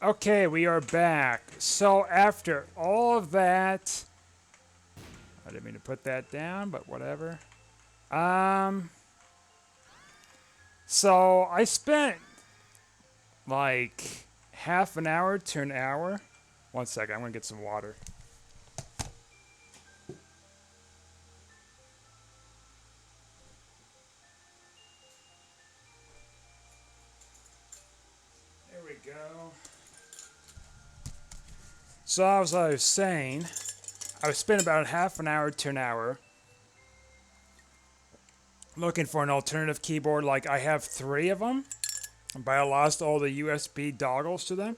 Okay, we are back. So after all of that, I didn't mean to put that down, but whatever. Um, so I spent like half an hour to an hour. One second, I'm gonna get some water. There we go. So as I was saying, I spent about half an hour to an hour looking for an alternative keyboard. Like I have three of them, but I lost all the USB dongles to them.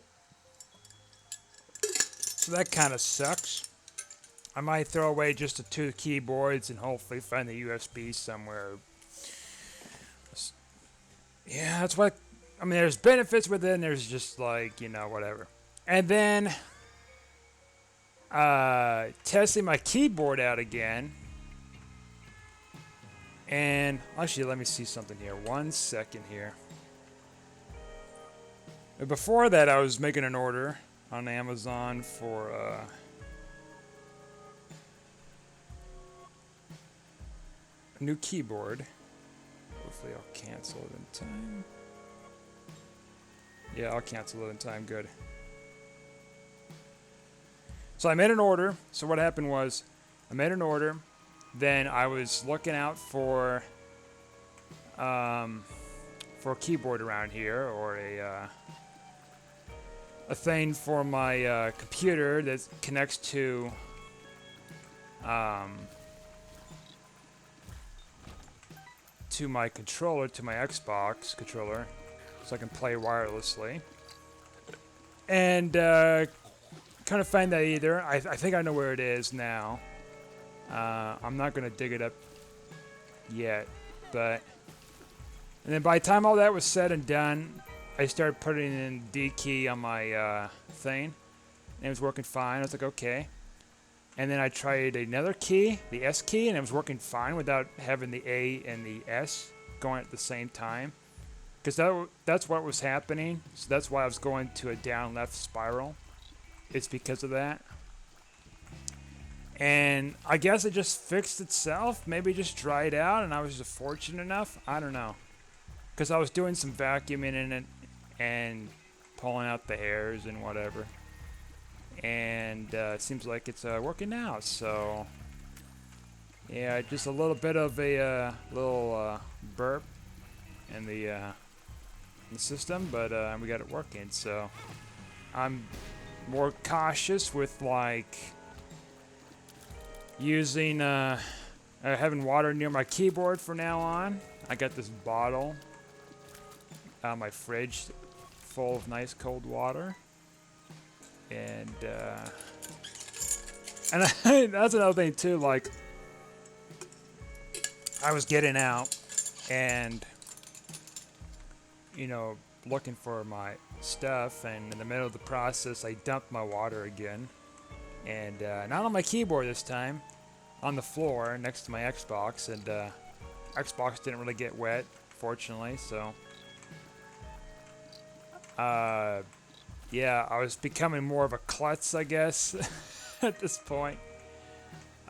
So that kind of sucks. I might throw away just the two keyboards and hopefully find the USB somewhere. Yeah, that's what. I mean, there's benefits with it, and there's just like, whatever. And then testing my keyboard out again. And actually, let me see something here. 1 second here. Before that, I was making an order on Amazon for a new keyboard. Hopefully, I'll cancel it in time. Yeah, I'll cancel it in time. Good. So I made an order. So what happened was, I made an order. Then I was looking out for a keyboard around here, or a thing for my computer that connects um, to my controller, to my Xbox controller, so I can play wirelessly. And couldn't find that either. I think I know where it is now. I'm not gonna dig it up yet, but and then by the time all that was said and done, I started putting in D key on my thing, and it was working fine. I was like, okay. And then I tried another key, the S key, and it was working fine without having the A and the S going at the same time. Because that's what was happening. So that's why I was going to a down left spiral. It's because of that. And I guess it just fixed itself. Maybe it just dried out and I was just fortunate enough. I don't know. Because I was doing some vacuuming in it and pulling out the hairs and whatever. And it seems like it's working now. So, yeah, just a little bit of a little burp in the system, but we got it working. So, I'm more cautious with like using having water near my keyboard from now on. I got this bottle out of my fridge full of nice cold water, and that's another thing too. Like I was getting out and looking for my stuff, and in the middle of the process I dumped my water again, and not on my keyboard this time, on the floor next to my Xbox, and Xbox didn't really get wet, fortunately. So yeah, I was becoming more of a klutz, I guess, at this point.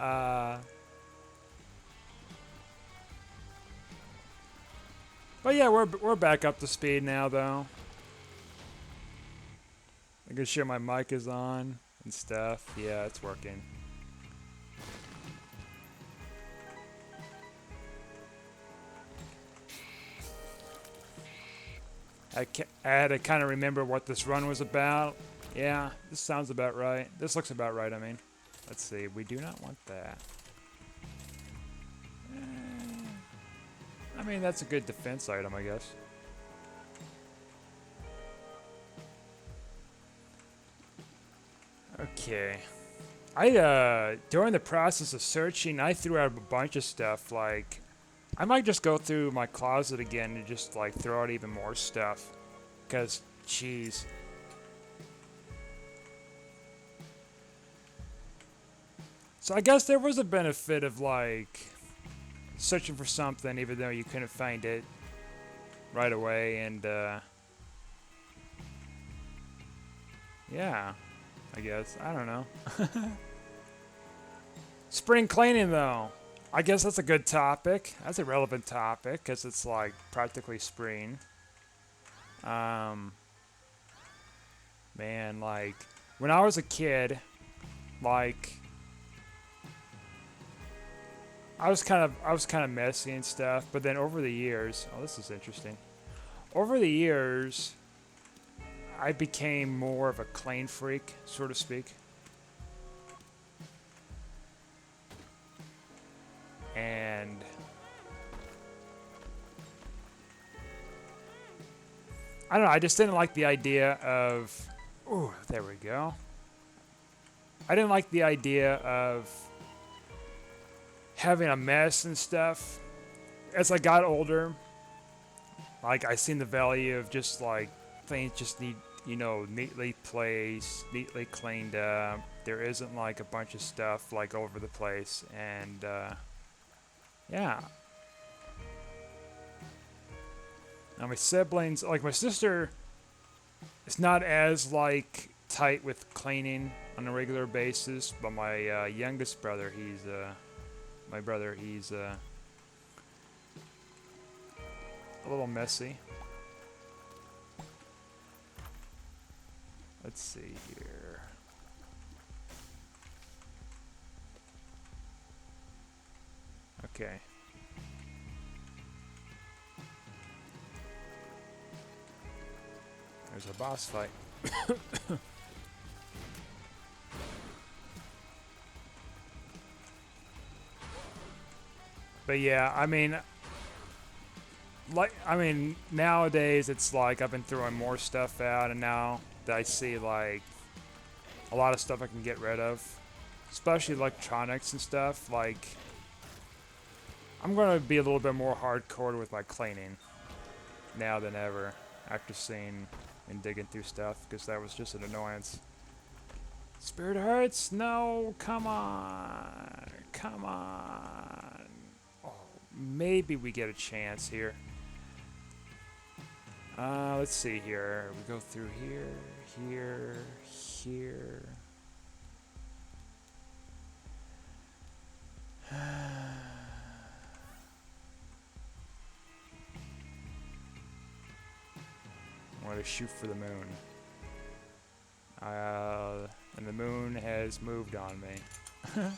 uh, but yeah, we're back up to speed now, though. I can sure my mic is on and stuff. Yeah, it's working. I had to kind of remember what this run was about. Yeah, this sounds about right. This looks about right, I mean. Let's see, we do not want that. I mean, that's a good defense item, I guess. Okay. During the process of searching, I threw out a bunch of stuff. Like, I might just go through my closet again and just, like, throw out even more stuff. Because, jeez. So I guess there was a benefit of, like, searching for something even though you couldn't find it right away. And, Yeah, I guess. I don't know. Spring cleaning, though. I guess that's a good topic. That's a relevant topic because it's like practically spring. Um, man, like when I was a kid, like I was kind of messy and stuff. But then over the years, oh, this is interesting. Over the years, I became more of a clean freak, so to speak. And I don't know. I just didn't like the idea of. Ooh, there we go. I didn't like the idea of having a mess and stuff. As I got older, like I seen the value of just like things just need, neatly placed, neatly cleaned up. There isn't like a bunch of stuff like over the place, and yeah. Now my siblings, like my sister, is not as like tight with cleaning on a regular basis, but my youngest brother, he's a little messy. Let's see here. Okay. There's a boss fight. But yeah, nowadays it's like I've been throwing more stuff out, and now that I see like a lot of stuff I can get rid of, especially electronics and stuff, like I'm gonna be a little bit more hardcore with my cleaning now than ever after seeing and digging through stuff, because that was just an annoyance. Spirit Hearts? No, come on. Come on. Oh, maybe we get a chance here. Let's see here. We go through here, here, here. I want to shoot for the moon. And the moon has moved on me. A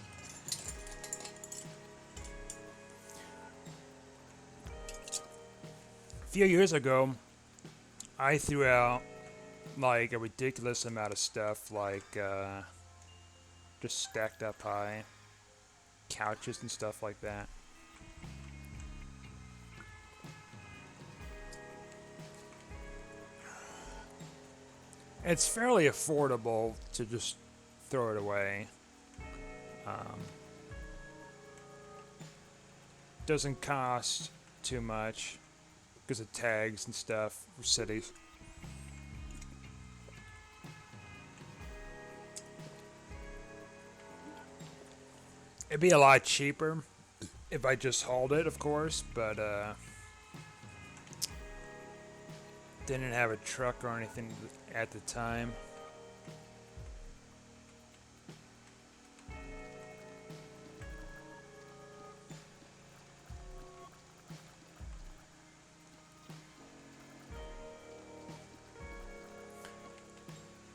few years ago, I threw out like a ridiculous amount of stuff, like just stacked up high, couches and stuff like that. It's fairly affordable to just throw it away. Um, doesn't cost too much because of tags and stuff for cities. It'd be a lot cheaper if I just hauled it, of course, but didn't have a truck or anything at the time.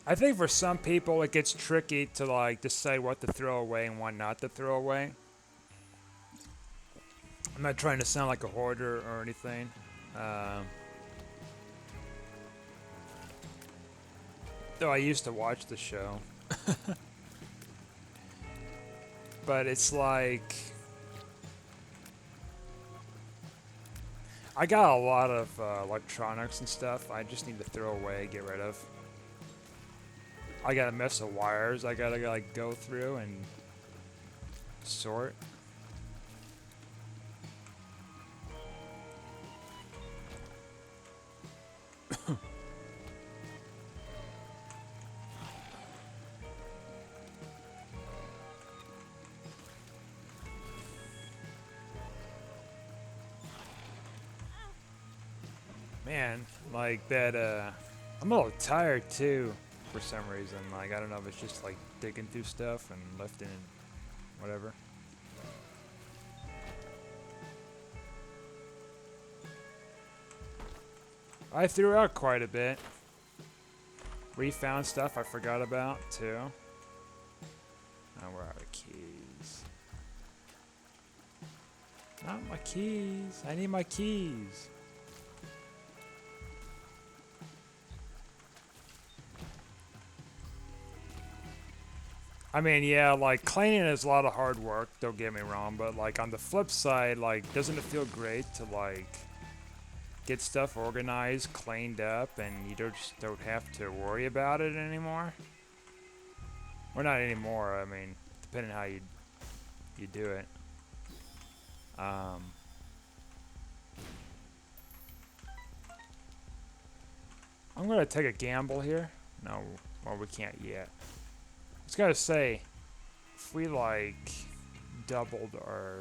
I think for some people it gets tricky to like decide what to throw away and what not to throw away. I'm not trying to sound like a hoarder or anything. Um, though I used to watch the show. But it's like I got a lot of electronics and stuff I just need to throw away, get rid of. I got a mess of wires I gotta like go through and sort. Man, like that I'm a little tired too. for some reason. Like, I don't know if it's just like digging through stuff and lifting and whatever. I threw out quite a bit. Refound stuff I forgot about too. Oh, where are the keys? Not my keys. I need my keys. I mean, yeah, like, cleaning is a lot of hard work, don't get me wrong, but, like, on the flip side, like, doesn't it feel great to, like, get stuff organized, cleaned up, and you just don't have to worry about it anymore? Or not anymore, I mean, depending how you do it. I'm gonna take a gamble here. No, well, we can't yet. I was gonna say, if we, like, doubled our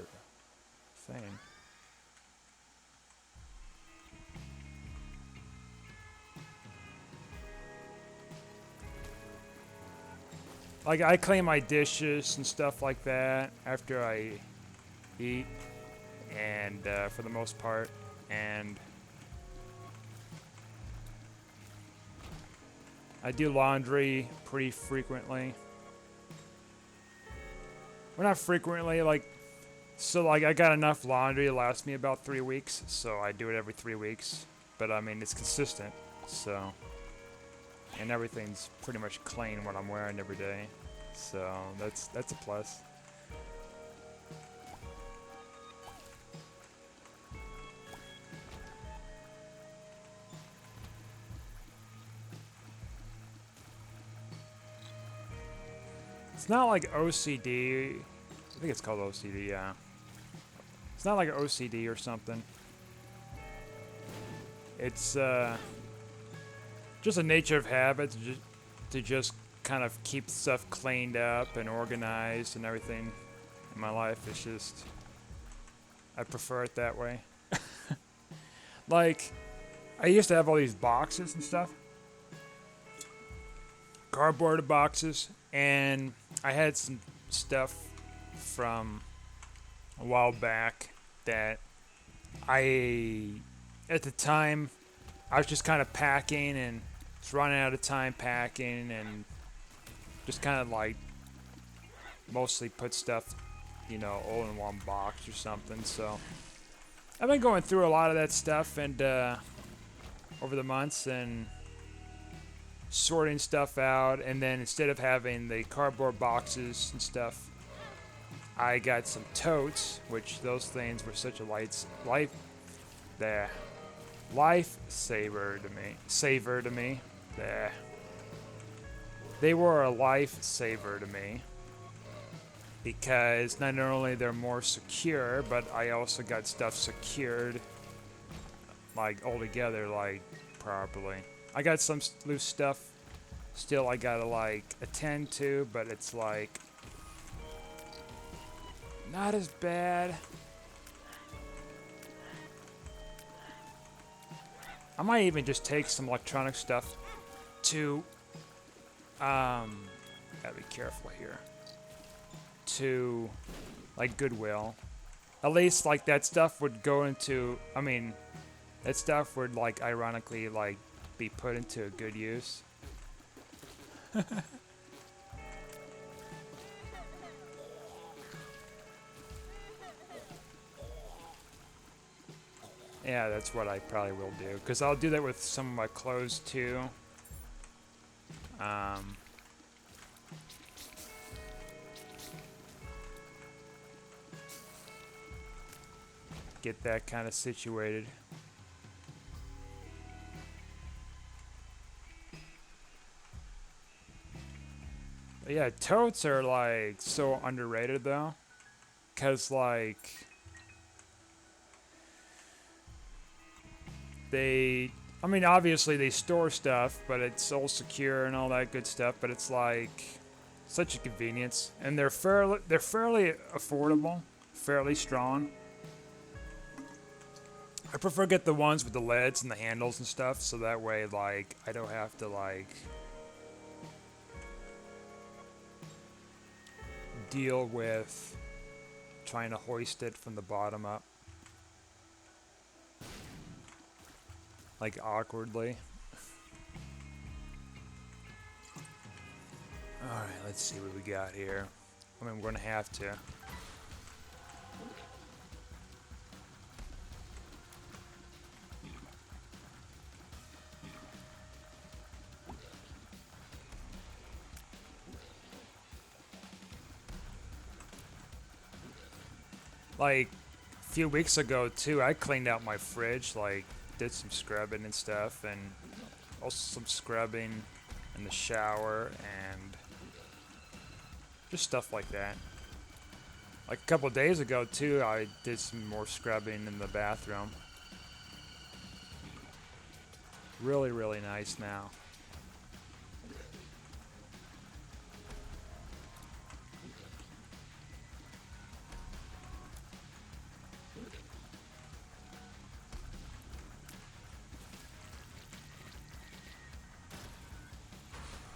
thing. Like, I clean my dishes and stuff like that after I eat, and for the most part, and I do laundry pretty frequently. Well, not frequently, like, so, like, I got enough laundry to last me about 3 weeks, so I do it every 3 weeks. But, I mean, it's consistent, so. And everything's pretty much clean what I'm wearing every day. So, that's a plus. It's not like OCD. I think it's called OCD, yeah. It's not like OCD or something. It's just a nature of habit to just kind of keep stuff cleaned up and organized and everything in my life. It's just, I prefer it that way. Like, I used to have all these boxes and stuff. Cardboard boxes. And I had some stuff from a while back that at the time, I was just kind of packing and just running out of time packing and just kind of like mostly put stuff, you know, all in one box or something. So I've been going through a lot of that stuff and over the months and sorting stuff out, and then instead of having the cardboard boxes and stuff, I got some totes, which those things were such a lifesaver to me. They were a lifesaver to me because not only they're more secure, but I also got stuff secured, like all together, like properly. I got some loose stuff still I gotta like attend to, but it's like not as bad. I might even just take some electronic stuff to gotta be careful here, to like Goodwill. At least like that stuff would go into, I mean, that stuff would like ironically like be put into a good use. Yeah, that's what I probably will do, because I'll do that with some of my clothes too. Get that kind of situated. But yeah, totes are like so underrated though, because like I mean, obviously they store stuff, but it's all secure and all that good stuff, but it's like such a convenience, and they're fairly affordable, fairly strong. I prefer get the ones with the lids and the handles and stuff, so that way like I don't have to like deal with trying to hoist it from the bottom up. Like awkwardly. Alright, let's see what we got here. I mean, we're gonna have to. Like, a few weeks ago, too, I cleaned out my fridge, like, did some scrubbing and stuff, and also some scrubbing in the shower, and just stuff like that. Like, a couple days ago, too, I did some more scrubbing in the bathroom. Really, really nice now.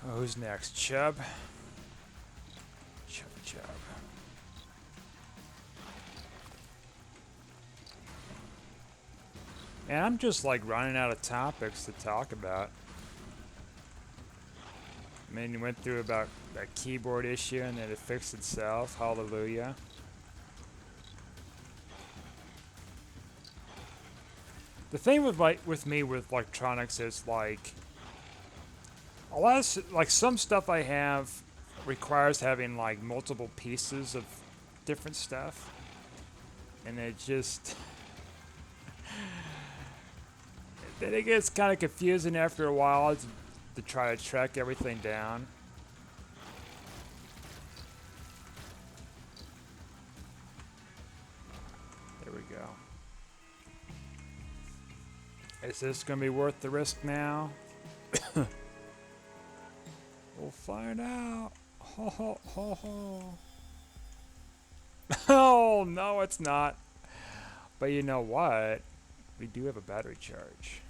Oh, who's next? Chub? Chub. And I'm just like running out of topics to talk about. I mean, you went through about that keyboard issue and then it fixed itself. Hallelujah. The thing with me with electronics is like a lot of like some stuff I have requires having like multiple pieces of different stuff, and it just then it gets kind of confusing after a while to try to track everything down. There we go. Is this gonna be worth the risk now? We'll find out. Ho ho ho ho. Oh no, it's not. But you know what? We do have a battery charge.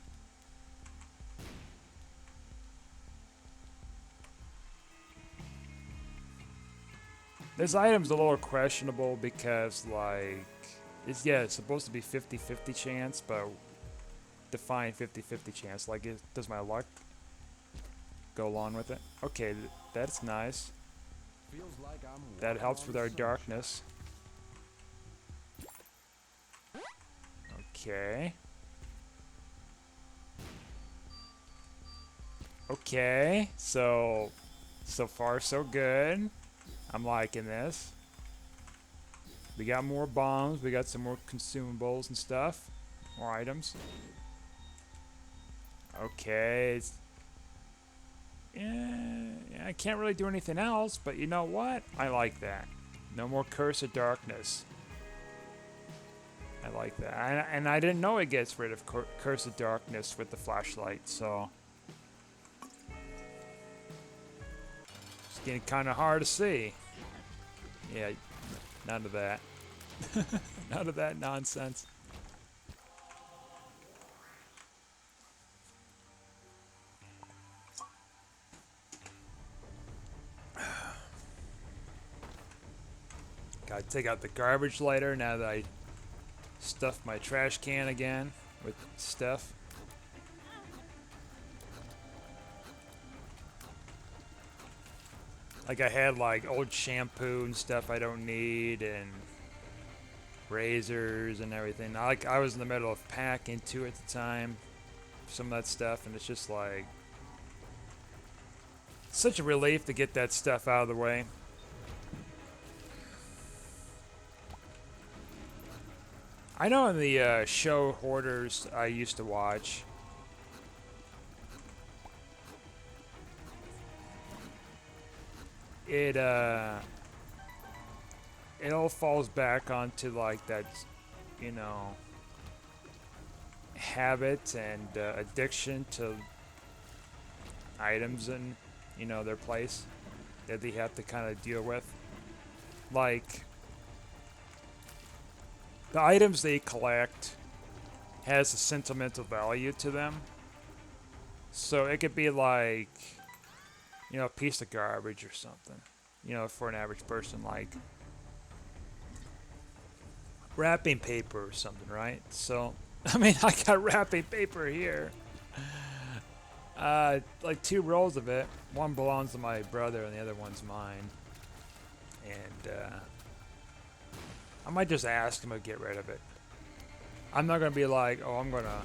This item's a little questionable because like it's supposed to be 50-50 chance, but define 50-50 chance. Like, does my luck go along with it? Okay, that's nice. Feels like that helps with our darkness. Okay. Okay, so far so good. I'm liking this. We got more bombs, we got some more consumables and stuff. More items. Okay. Yeah, I can't really do anything else, but you know what? I like that. No more Curse of Darkness. I like that. And I didn't know it gets rid of Curse of Darkness with the flashlight, so it's getting kind of hard to see. Yeah, none of that. None of that nonsense. Gotta take out the garbage later now that I stuffed my trash can again with stuff. Like I had like old shampoo and stuff I don't need and razors and everything. I was in the middle of packing too at the time, some of that stuff, and it's just like such a relief to get that stuff out of the way. I know in the show Hoarders I used to watch, it all falls back onto like that, you know, habit and addiction to items and, you know, their place that they have to kind of deal with. Like, the items they collect has a sentimental value to them. So it could be like, you know, a piece of garbage or something. you know, for an average person, like wrapping paper or something, right? So, I mean, I got wrapping paper here. Like 2 rolls of it. One belongs to my brother and the other one's mine. And I might just ask him to get rid of it. I'm not gonna be like, oh, I'm gonna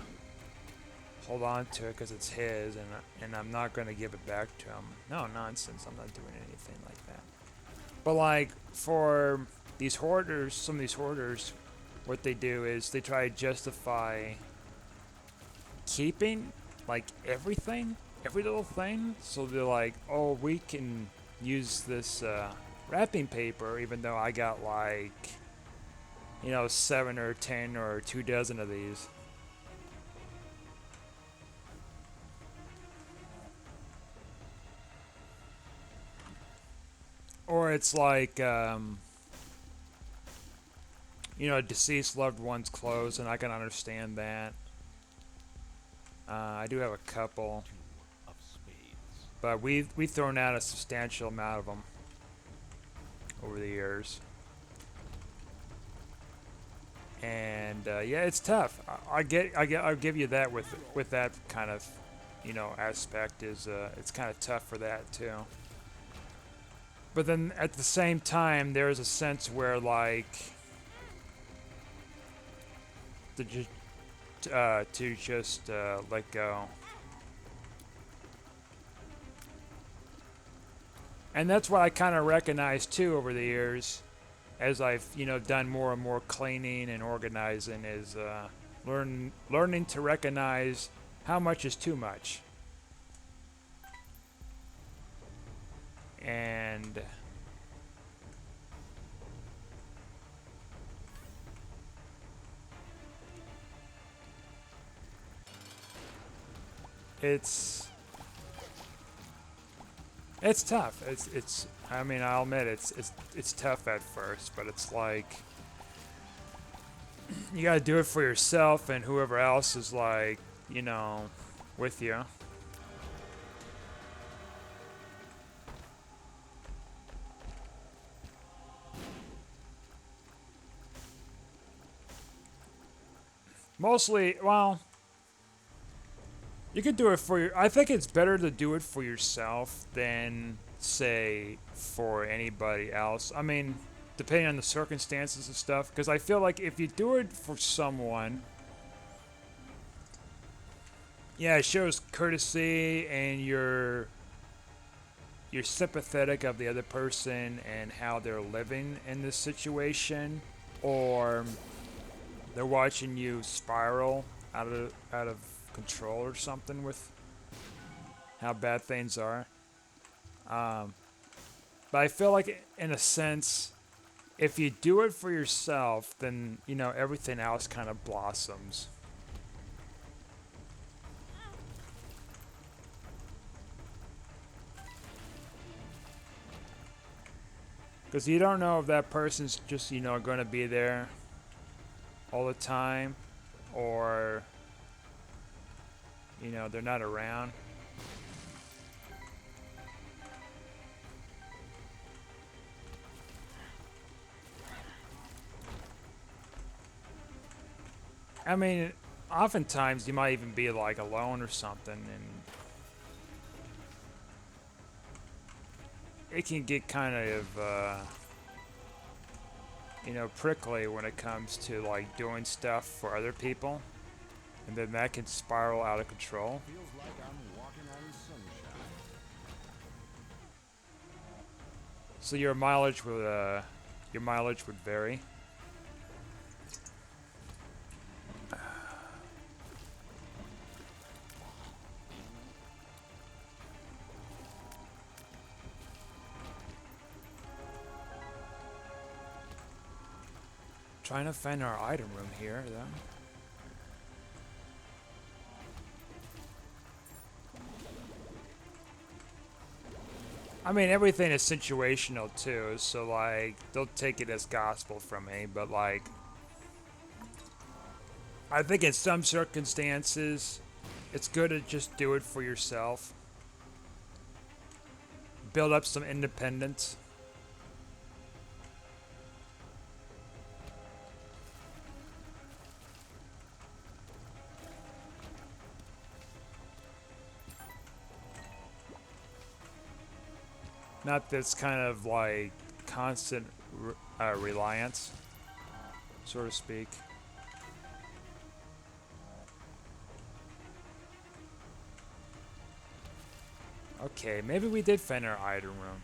hold on to it because it's his, and I'm not gonna give it back to him. No nonsense. I'm not doing anything like that. But like for these hoarders, some of these hoarders, what they do is they try to justify keeping like everything, every little thing. So they're like, oh, we can use this wrapping paper, even though I got like, you know, 7 or 10 or 2 dozen of these. Or it's like, you know, deceased loved one's clothes, and I can understand that. I do have a couple, but we've thrown out a substantial amount of them over the years. And yeah, it's tough. I'll give you that with that kind of, you know, aspect is it's kind of tough for that too. But then at the same time, there's a sense where like to just let go. And that's what I kind of recognize too over the years, as I've, you know, done more and more cleaning and organizing, is learning to recognize how much is too much. And it's tough. It's I mean, I'll admit it's tough at first, but it's like you gotta do it for yourself and whoever else is like, you know, with you. Mostly, well, you could do it for your. I think it's better to do it for yourself than say for anybody else. I mean, depending on the circumstances and stuff, because I feel like if you do it for someone, yeah, it shows courtesy and you're sympathetic of the other person and how they're living in this situation, or they're watching you spiral out of control or something with how bad things are. Um, but I feel like, in a sense, if you do it for yourself, then you know everything else kind of blossoms. Because you don't know if that person's just, you know, going to be there all the time, or, you know, they're not around. I mean, oftentimes you might even be like alone or something, and it can get kind of, you know, prickly when it comes to like doing stuff for other people, and then that can spiral out of control. Feels like I'm walking on sunshine. So your mileage would vary. Trying to find our item room here, though. I mean, everything is situational too, so like, they'll take it as gospel from me, but like, I think in some circumstances, it's good to just do it for yourself. Build up some independence. Not this kind of like constant reliance, so to speak. Okay, maybe we did find our item room.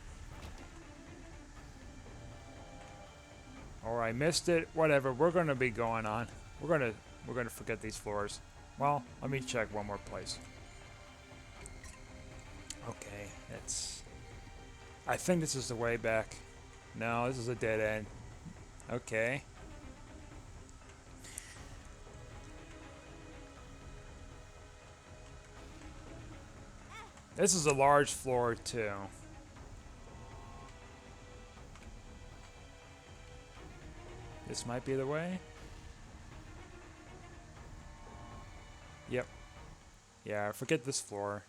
Or I missed it. Whatever. We're gonna be going on. We're gonna forget these floors. Well, let me check one more place. Okay, it's. I think this is the way back. No, this is a dead end. Okay. This is a large floor too. This might be the way. Yep. Yeah, forget this floor.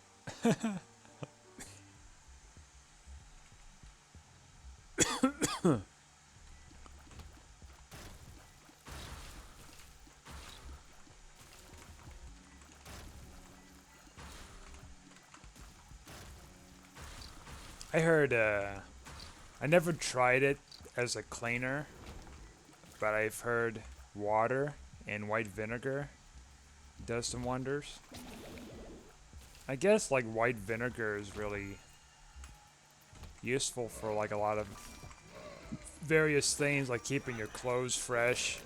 I heard, I never tried it as a cleaner, but I've heard water and white vinegar does some wonders. I guess like white vinegar is really useful for like a lot of various things, like keeping your clothes fresh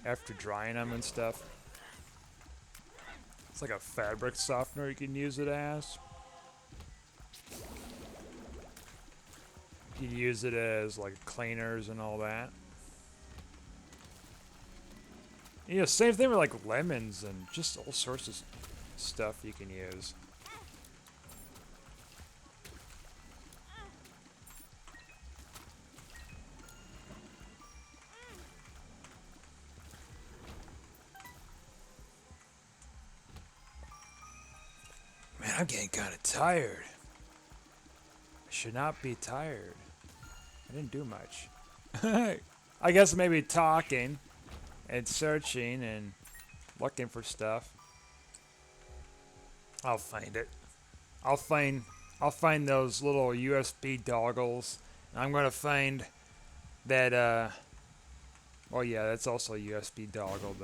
after drying them and stuff. It's like a fabric softener you can use it as. You can use it as like cleaners and all that. You know, same thing with like lemons and just all sorts of stuff you can use. Man, I'm getting kind of tired. I should not be tired. I didn't do much. I guess maybe talking and searching and looking for stuff. I'll find it. I'll find those little USB doggles. And I'm gonna find that well yeah, that's also a USB dongle,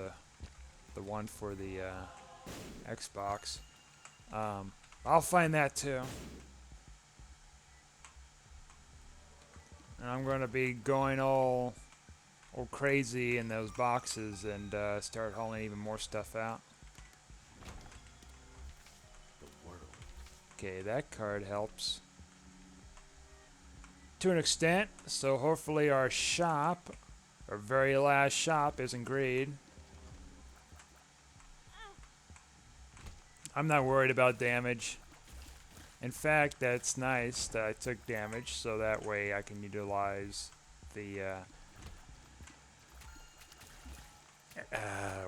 the one for the Xbox. I'll find that too. And I'm gonna be going all crazy in those boxes and start hauling even more stuff out. Okay, that card helps to an extent. So hopefully our shop, our very last shop, isn't greed. I'm not worried about damage. In fact, that's nice that I took damage, so that way I can utilize the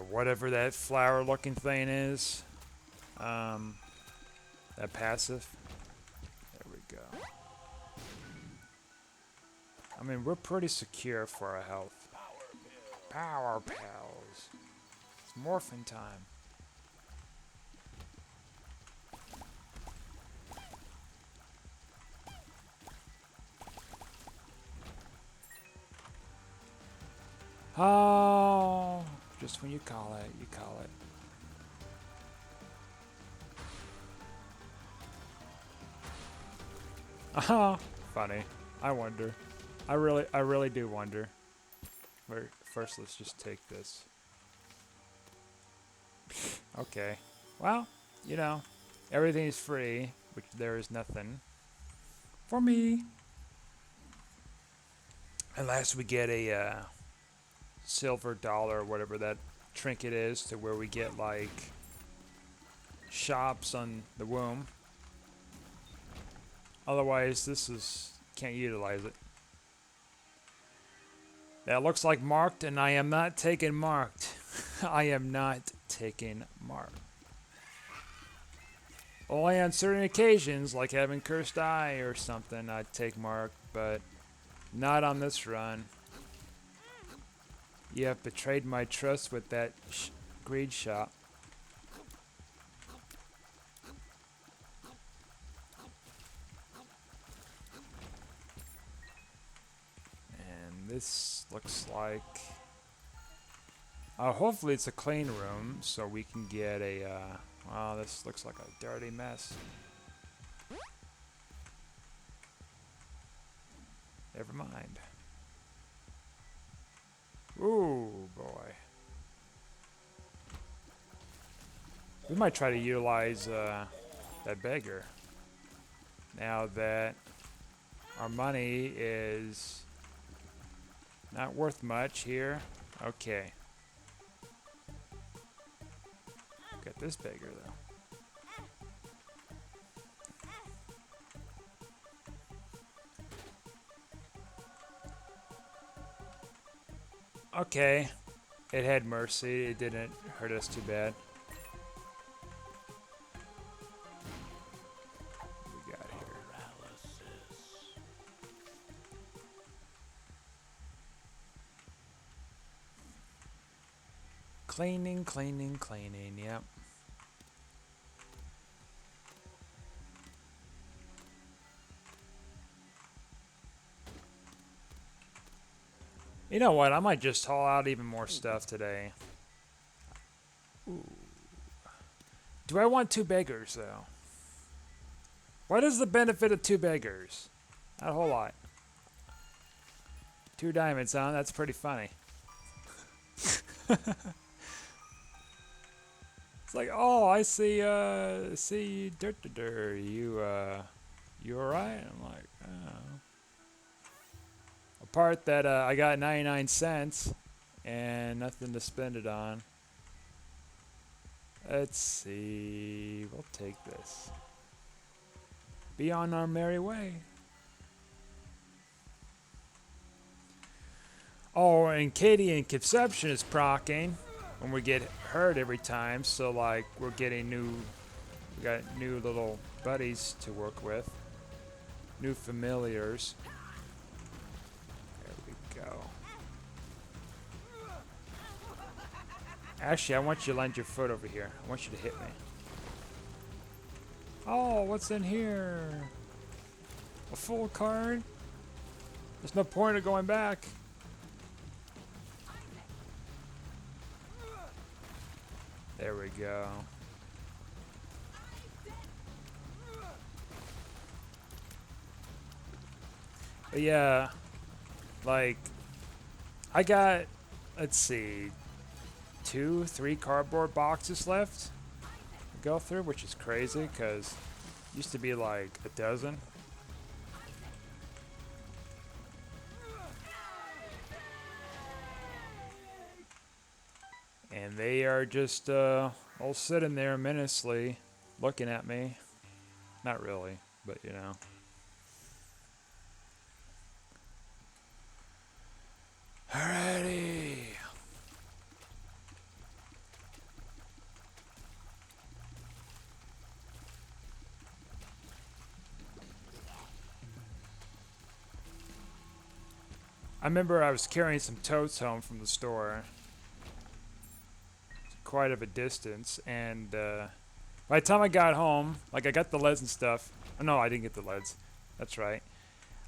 whatever that flower-looking thing is. That passive. There we go. I mean, we're pretty secure for our health. Power pills. It's morphin' time. Oh, just when you call it, you call it. Oh, funny. I wonder. I really do wonder. First, let's just take this. Okay. Well, you know, everything is free, which there is nothing for me. Unless we get a silver dollar or whatever that trinket is, to where we get like shops on the womb. Otherwise, can't utilize it. That looks like marked, and I am not taking marked. I am not taking marked. Only on certain occasions, like having cursed eye or something, I'd take marked, but not on this run. You have betrayed my trust with that greed shop. This looks like... hopefully it's a clean room, so we can get a... wow, this looks like a dirty mess. Never mind. Ooh, boy. We might try to utilize that beggar. Now that our money is not worth much here. Okay. Got this beggar, though. Okay. It had mercy. It didn't hurt us too bad. What we got here? Cleaning, cleaning, cleaning. Yep. You know what? I might just haul out even more stuff today. Ooh. Do I want 2 beggars, though? What is the benefit of 2 beggars? Not a whole lot. 2 diamonds, huh? That's pretty funny. It's like, oh, I see, you alright? I'm like, oh. A part that I got 99 cents and nothing to spend it on. Let's see, we'll take this. Be on our merry way. Oh, and Katie and Conception is procking when we get hurt every time, so like we're getting we got new little buddies to work with. New familiars. There we go. Actually, I want you to land your foot over here. I want you to hit me. Oh, what's in here? A full card? There's no point of going back. There we go. But yeah, like, I got, let's see, 2, 3 cardboard boxes left to go through, which is crazy because used to be like a dozen. And they are just all sitting there menacingly looking at me. Not really, but you know. Alrighty. I remember I was carrying some totes home from the store. Quite of a distance, and by the time I got home, like I got the leads and stuff. Oh, no, I didn't get the leads. That's right.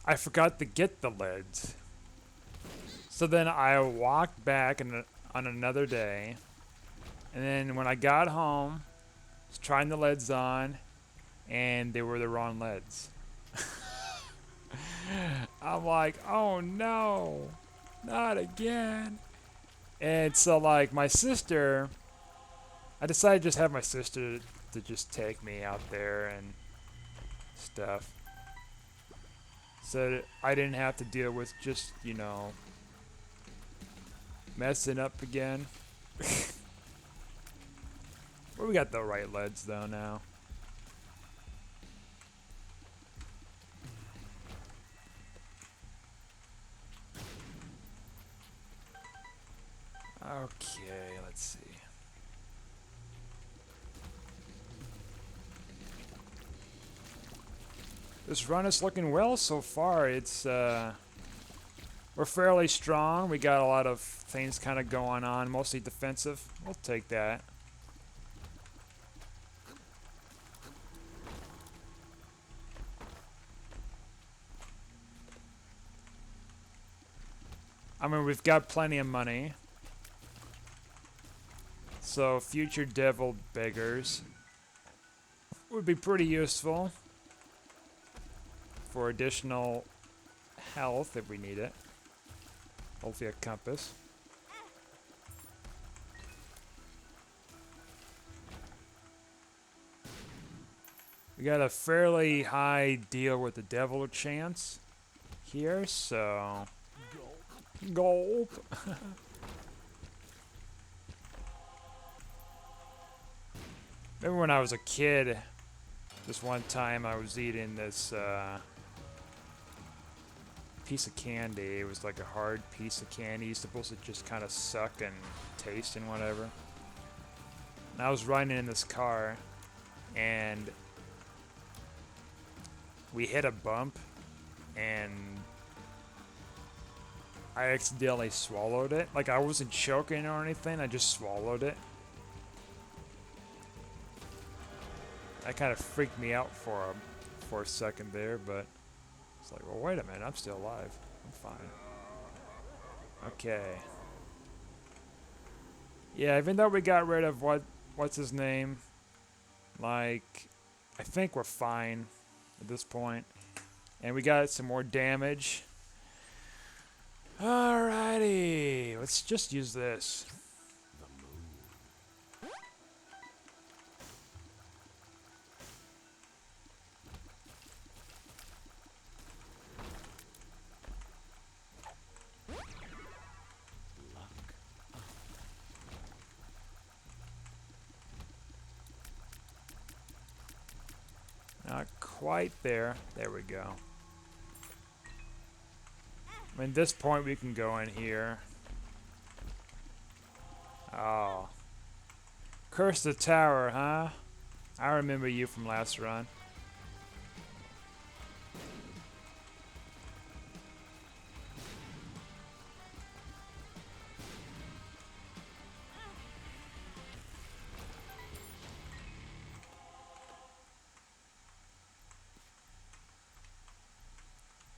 I forgot to get the leads. So then I walked back on another day, and then when I got home, I was trying the leads on, and they were the wrong leads. I'm like, oh no, not again. And so like my sister, I decided to just have my sister to just take me out there and stuff. So that I didn't have to deal with just, you know, messing up again. Well, we got the right leads though now. Okay, let's see. This run is looking well so far. It's we're fairly strong. We got a lot of things kind of going on, mostly defensive. We'll take that. I mean, we've got plenty of money. So future devil beggars would be pretty useful for additional health if we need it. Hopefully a compass. We got a fairly high deal with the devil chance here, so gulp. Remember when I was a kid, this one time I was eating this piece of candy. It was like a hard piece of candy. You're supposed to just kind of suck and taste and whatever. And I was riding in this car, and we hit a bump, and I accidentally swallowed it. Like, I wasn't choking or anything, I just swallowed it. That kind of freaked me out for a second there, but it's like, well, wait a minute, I'm still alive. I'm fine. Okay. Yeah, even though we got rid of what's his name, like, I think we're fine at this point. And we got some more damage. Alrighty, let's just use this. Not quite there. There we go. I mean, at this point we can go in here. Oh. Curse the tower, huh? I remember you from last run.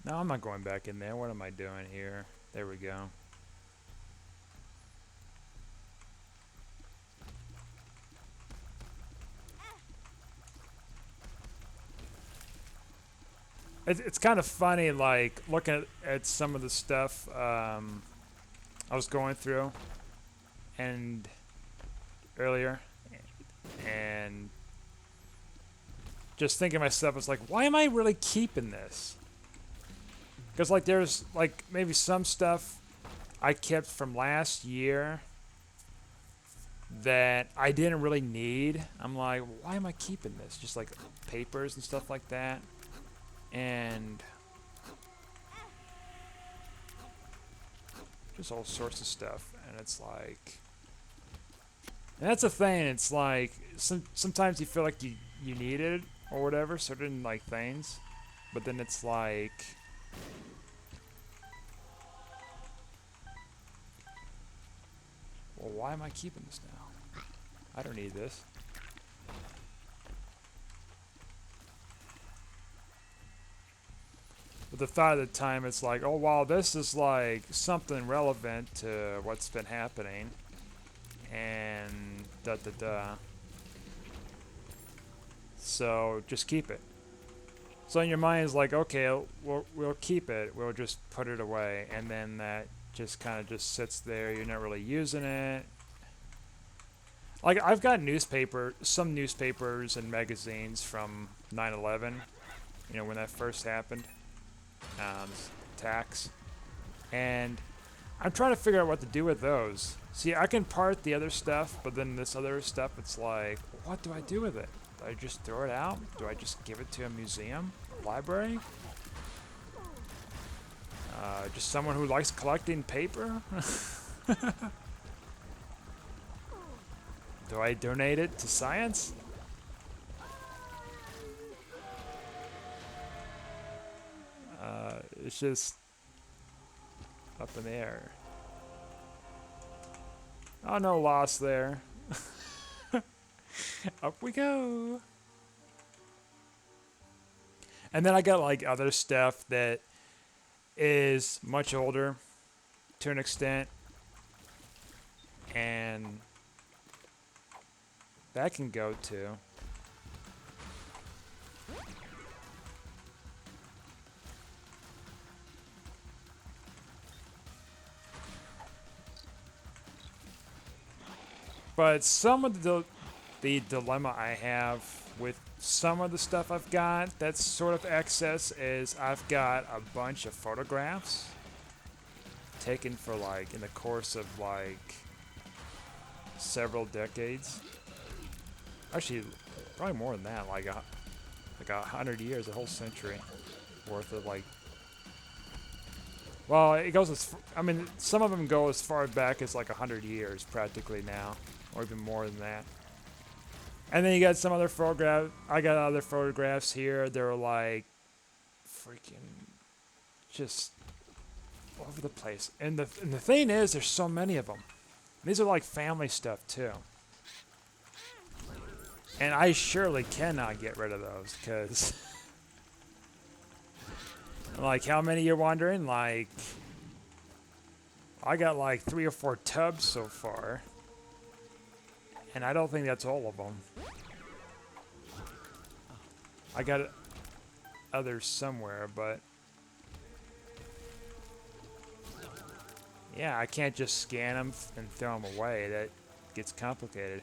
No, I'm not going back in there. What am I doing here? There we go. It's kind of funny, like, looking at some of the stuff I was going through and earlier, and just thinking to myself, it's like, why am I really keeping this? Because, like, there's, like, maybe some stuff I kept from last year that I didn't really need. I'm like, why am I keeping this? Just, like, papers and stuff like that. And just all sorts of stuff. And it's like... And that's the thing. It's like, sometimes you feel like you need it or whatever, certain, like, things. But then it's like... Well, why am I keeping this now? I don't need this. But the thought at the time, it's like, oh, wow, this is like something relevant to what's been happening. And da-da-da. So just keep it. So in your mind is like, okay, we'll keep it. We'll just put it away. And then that just kind of just sits there. You're not really using it. Like, I've got some newspapers and magazines from 9/11, you know, when that first happened, attacks, and I'm trying to figure out what to do with those. See, I can part the other stuff, but then this other stuff, it's like, what do I do with it? Do I just throw it out? Do I just give it to a museum, a library? Just someone who likes collecting paper? Do I donate it to science? It's just up in the air. Oh, no loss there. Up we go. And then I got like other stuff that is much older, to an extent. And that can go too. But some of the dilemma I have with some of the stuff I've got that's sort of excess is I've got a bunch of photographs taken for like in the course of like several decades. Actually, probably more than that, like 100 years, a whole century worth of like. Well, it goes as I mean, some of them go as far back as like 100 years, practically now, or even more than that. And then you got some other photograph. I got other photographs here. They're like freaking just all over the place. And the thing is, there's so many of them. These are like family stuff too. And I surely cannot get rid of those because, like, how many you're wondering? Like, I got like 3 or 4 tubs so far. And I don't think that's all of them. I got others somewhere, but yeah, I can't just scan them and throw them away. That gets complicated.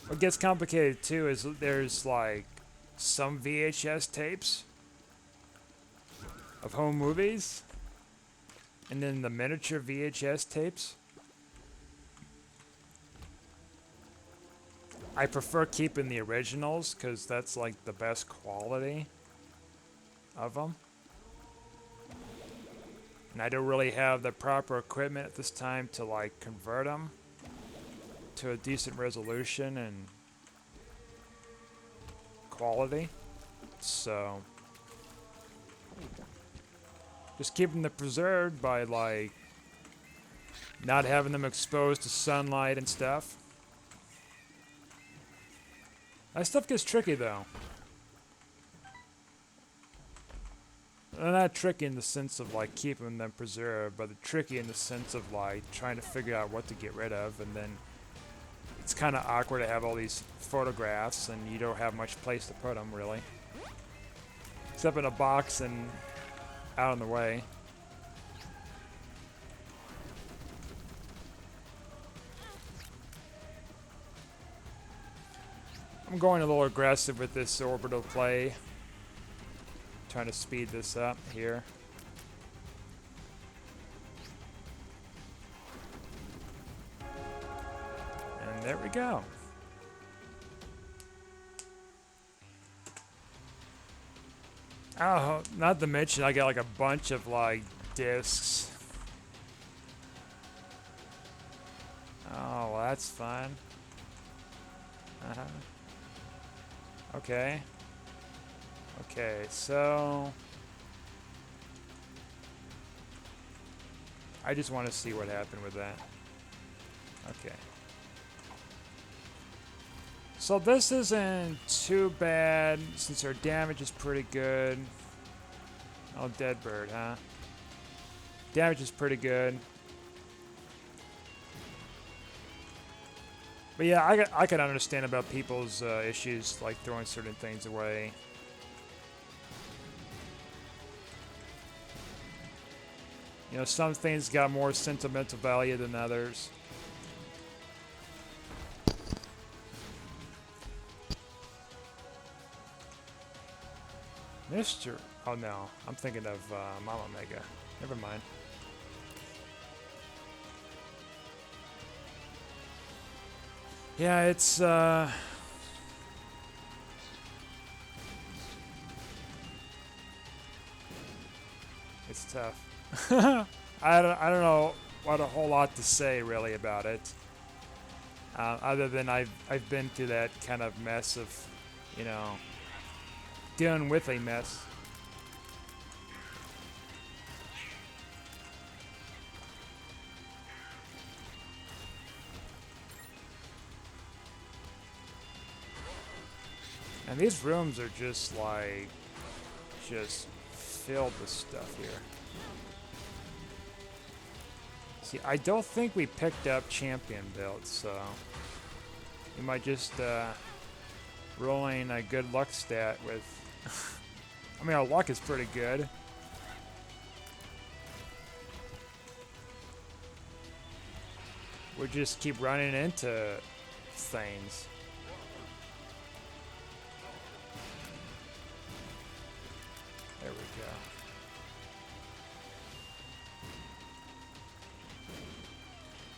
What gets complicated too is there's like some VHS tapes of home movies, and then the miniature VHS tapes. I prefer keeping the originals because that's like the best quality of them. And I don't really have the proper equipment at this time to like convert them to a decent resolution and quality. So just keeping them preserved by like not having them exposed to sunlight and stuff. That stuff gets tricky though. Not tricky in the sense of like keeping them preserved, but tricky in the sense of like trying to figure out what to get rid of, and then it's kind of awkward to have all these photographs and you don't have much place to put them really, except in a box and out in the way. I'm going a little aggressive with this orbital play. Trying to speed this up here. And there we go. Oh, not to mention I got like a bunch of like discs. Oh, well, that's fun. Uh-huh. Okay. Okay, so I just want to see what happened with that. Okay. So this isn't too bad since our damage is pretty good. Oh, dead bird, huh? Damage is pretty good. But yeah, I can understand about people's issues like throwing certain things away. You know, some things got more sentimental value than others. Mr. Oh no, I'm thinking of Mama Mega. Never mind. Yeah, it's tough. I don't know what a whole lot to say really about it. Other than I've been through that kind of mess of, you know, dealing with a mess. And these rooms are just like, just filled with stuff here. See, I don't think we picked up champion builds, so we might just rolling a good luck stat with. I mean, our luck is pretty good. We just keep running into things. There we go.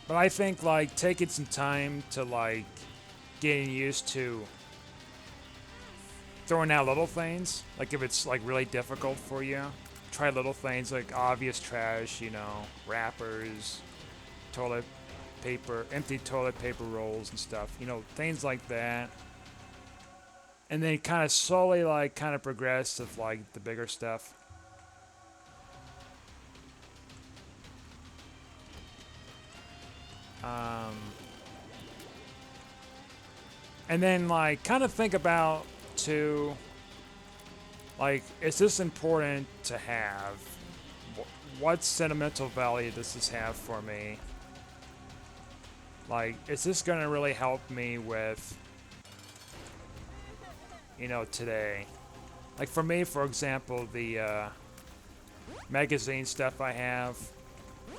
But I think like taking some time to like getting used to throwing out little things, like if it's like really difficult for you, try little things like obvious trash, you know, wrappers, toilet paper, empty toilet paper rolls and stuff, you know, things like that. And then kind of slowly like kind of progress of like the bigger stuff. And then like kind of think about too, like, is this important to have? What sentimental value does this have for me? Like, is this gonna really help me with, you know, today? Like for me, for example, the magazine stuff I have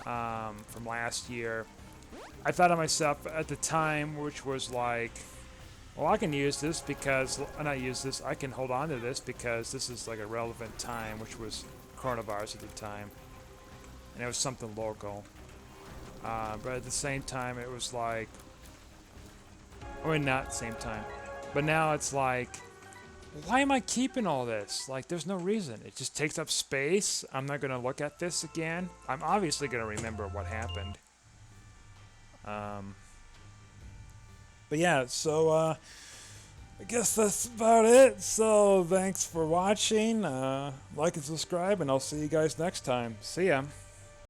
from last year, I thought of myself at the time, which was like, well, I can use this because, not use this, I can hold on to this because this is like a relevant time, which was coronavirus at the time. And it was something local. But at the same time, it was like, I mean, not at the same time. But now it's like, why am I keeping all this? Like, there's no reason. It just takes up space. I'm not going to look at this again. I'm obviously going to remember what happened. But yeah, so I guess that's about it. So thanks for watching. Like and subscribe, and I'll see you guys next time. See ya.